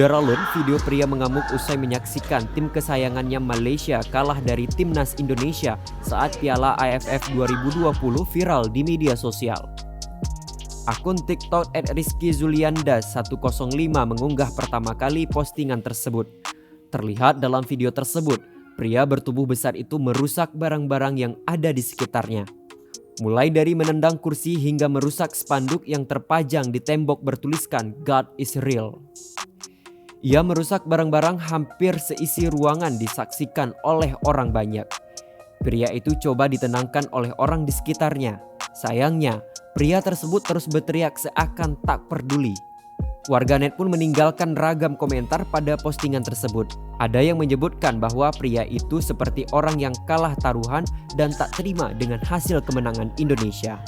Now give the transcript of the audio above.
Saudara Lun, video pria mengamuk usai menyaksikan tim kesayangannya Malaysia kalah dari timnas Indonesia saat Piala AFF 2020 viral di media sosial. Akun TikTok @rizkyzulianda105 mengunggah pertama kali postingan tersebut. Terlihat dalam video tersebut, pria bertubuh besar itu merusak barang-barang yang ada di sekitarnya. Mulai dari menendang kursi hingga merusak spanduk yang terpajang di tembok bertuliskan "God is real". Ia merusak barang-barang hampir seisi ruangan disaksikan oleh orang banyak. Pria itu coba ditenangkan oleh orang di sekitarnya. Sayangnya, pria tersebut terus berteriak seakan tak peduli. Warganet pun meninggalkan ragam komentar pada postingan tersebut. Ada yang menyebutkan bahwa pria itu seperti orang yang kalah taruhan dan tak terima dengan hasil kemenangan Indonesia.